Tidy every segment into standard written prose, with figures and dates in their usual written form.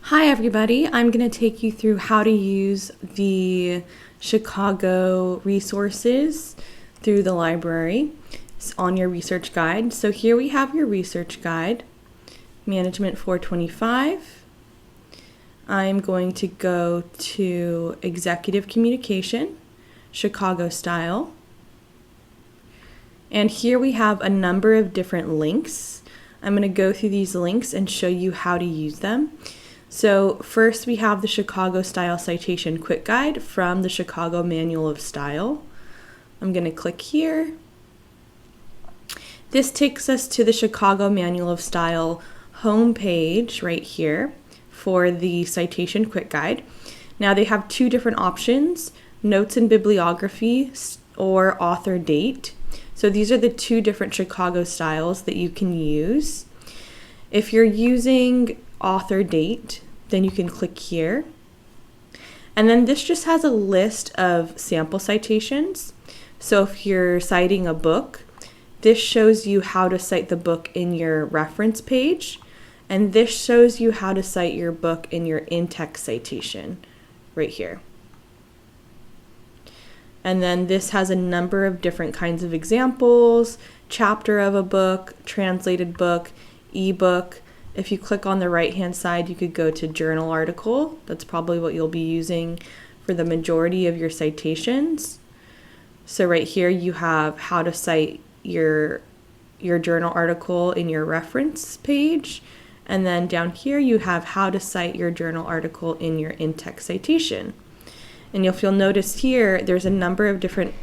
Hi everybody, I'm going to take you through how to use the Chicago resources through the library on your research guide. So here we have your research guide, Management 425. I'm going to go to Executive Communication, Chicago Style. And here we have a number of different links. I'm going to go through these links and show you how to use them. So first we have the Chicago Style Citation Quick Guide from the Chicago Manual of Style. I'm going to click here. This takes us to the Chicago Manual of Style homepage right here for the Citation Quick Guide. Now they have two different options, Notes and Bibliography or Author Date. So these are the two different Chicago styles that you can use. If you're using Author Date, then you can click here. And then this just has a list of sample citations. So if you're citing a book, this shows you how to cite the book in your reference page. And this shows you how to cite your book in your in-text citation right here. And then this has a number of different kinds of examples, chapter of a book, translated book, ebook. If you click on the right-hand side, you could go to journal article. That's probably what you'll be using for the majority of your citations. So right here you have how to cite your journal article in your reference page. And then down here you have how to cite your journal article in your in-text citation. And if you'll notice here, there's a number of different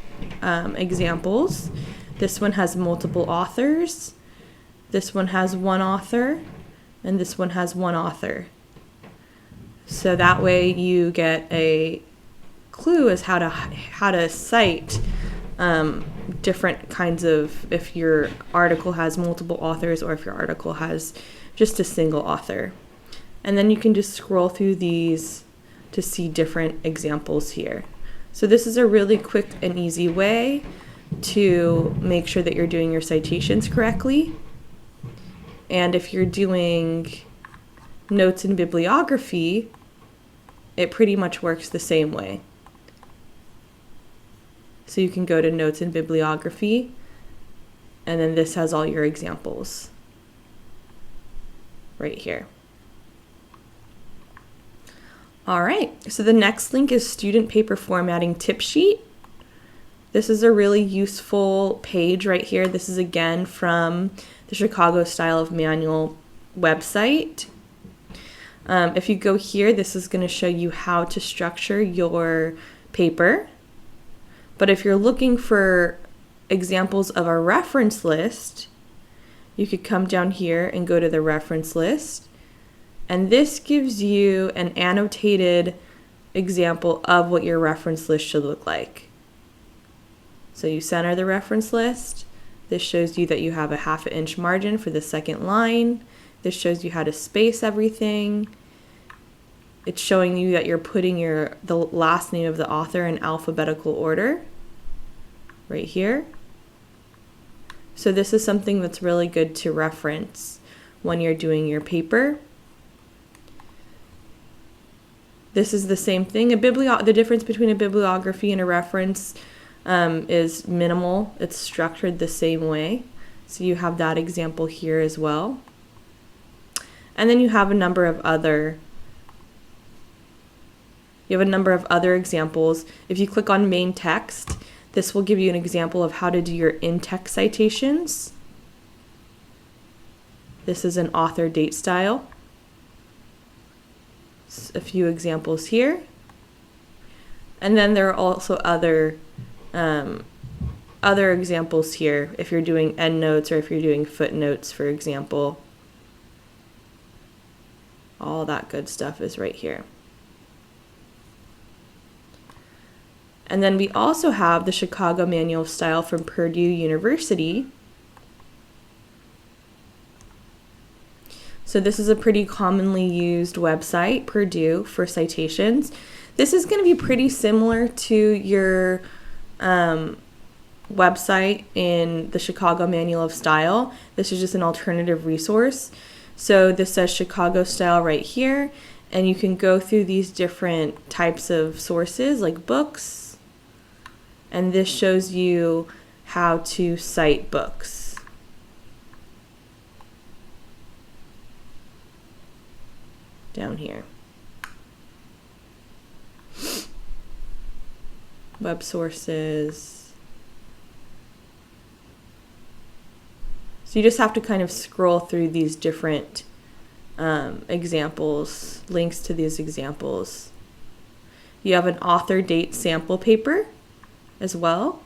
examples. This one has multiple authors. This one has one author. And this one has one author. So that way you get a clue as how to cite different kinds of, if your article has multiple authors or if your article has just a single author. And then you can just scroll through these to see different examples here. So this is a really quick and easy way to make sure that you're doing your citations correctly. And if you're doing notes and bibliography, it pretty much works the same way. So you can go to notes and bibliography, and then this has all your examples right here. All right, so the next link is Student Paper Formatting Tip Sheet. This is a really useful page right here. This is again from the Chicago Style of Manual website. If you go here, this is going to show you how to structure your paper. But if you're looking for examples of a reference list, you could come down here and go to the reference list. And this gives you an annotated example of what your reference list should look like. So you center the reference list. This shows you that you have a 1/2 inch margin for the second line. This shows you how to space everything. It's showing you that you're putting the last name of the author in alphabetical order right here. So this is something that's really good to reference when you're doing your paper. This is the same thing. The difference between a bibliography and a reference is minimal. It's structured the same way. So you have that example here as well. And then you have a number of other examples. If you click on main text, this will give you an example of how to do your in-text citations. This is an author date style. A few examples here. And then there are also other examples here if you're doing endnotes or if you're doing footnotes, for example. All that good stuff is right here. And then we also have the Chicago Manual of Style from Purdue University. So this is a pretty commonly used website, Purdue, for citations. This is going to be pretty similar to your website in the Chicago Manual of Style. This is just an alternative resource. So this says Chicago Style right here, And you can go through these different types of sources like books. And this shows you how to cite books. Down here. Web sources. So you just have to kind of scroll through these different examples, links to these examples. You have an author date sample paper as well.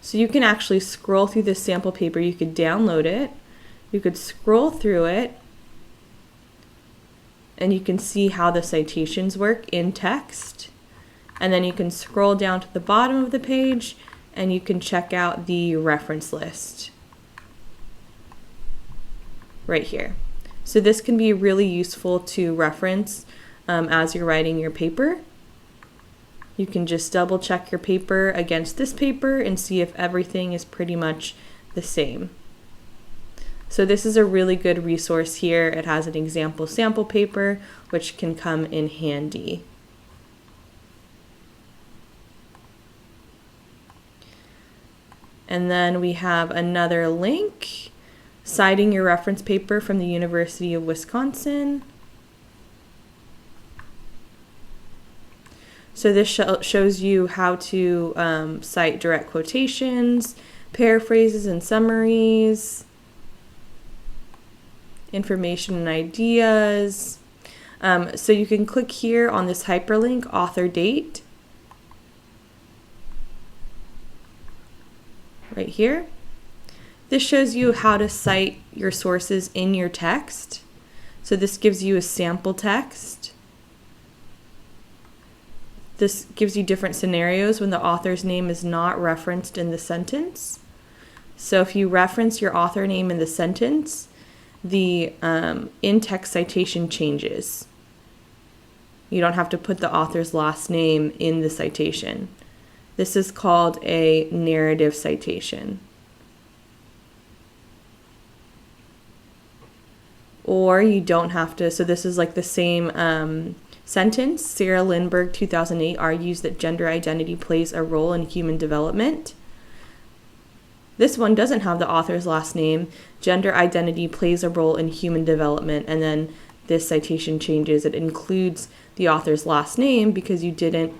So you can actually scroll through this sample paper. You could download it. You could scroll through it. And you can see how the citations work in text. And then you can scroll down to the bottom of the page and you can check out the reference list right here. So this can be really useful to reference as you're writing your paper. You can just double check your paper against this paper and see if everything is pretty much the same. So this is a really good resource here. It has an example sample paper, which can come in handy. And then we have another link, citing your reference paper from the University of Wisconsin. So this shows you how to cite direct quotations, paraphrases and summaries, information and ideas. So you can click here on this hyperlink, author date, right here. This shows you how to cite your sources in your text. So this gives you a sample text. This gives you different scenarios when the author's name is not referenced in the sentence. So if you reference your author name in the sentence, the in-text citation changes. You don't have to put the author's last name in the citation. This is called a narrative citation. Or you don't have to, so this is like the same sentence. Sarah Lindbergh, 2008, argues that gender identity plays a role in human development. This one doesn't have the author's last name. Gender identity plays a role in human development, and then this citation changes. It includes the author's last name because you didn't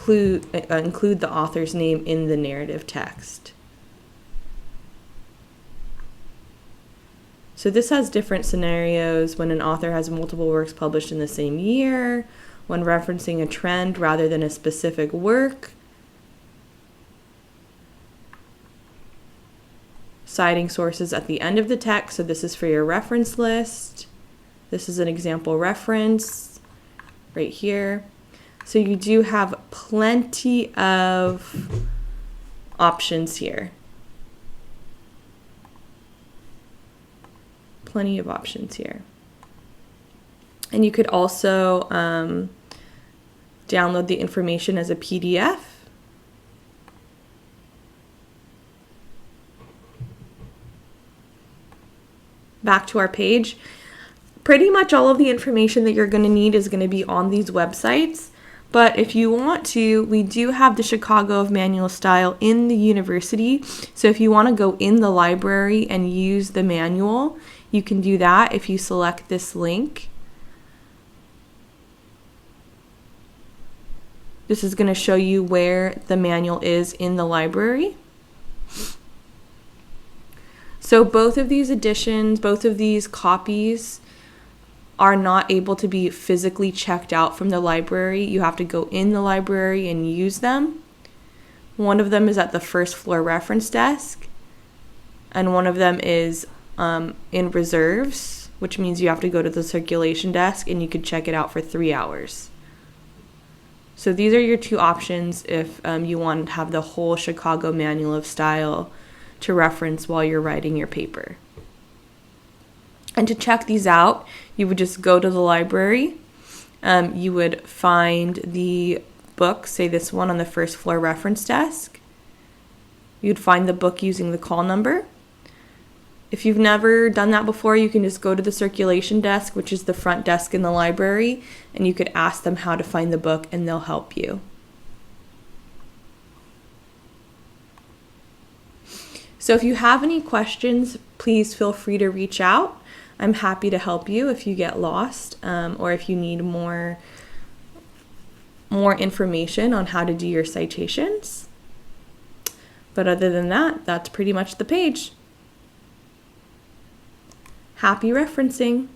include the author's name in the narrative text. So this has different scenarios when an author has multiple works published in the same year, when referencing a trend rather than a specific work, citing sources at the end of the text. So this is for your reference list. This is an example reference right here. So you do have plenty of options here. Plenty of options here. And you could also download the information as a PDF. Back to our page. Pretty much all of the information that you're going to need is going to be on these websites. But if you want to, we do have the Chicago of Manual Style in the university. So if you want to go in the library and use the manual, you can do that if you select this link. This is going to show you where the manual is in the library. So both of these editions, both of these copies are not able to be physically checked out from the library. You have to go in the library and use them. One of them is at the first floor reference desk, and one of them is in reserves, which means you have to go to the circulation desk and you could check it out for 3 hours. So these are your two options if you want to have the whole Chicago Manual of Style to reference while you're writing your paper. And to check these out, you would just go to the library. You would find the book, say this one on the first floor reference desk. You'd find the book using the call number. If you've never done that before, you can just go to the circulation desk, which is the front desk in the library, and you could ask them how to find the book and they'll help you. So if you have any questions, please feel free to reach out. I'm happy to help you if you get lost, or if you need more information on how to do your citations. But other than that, that's pretty much the page. Happy referencing!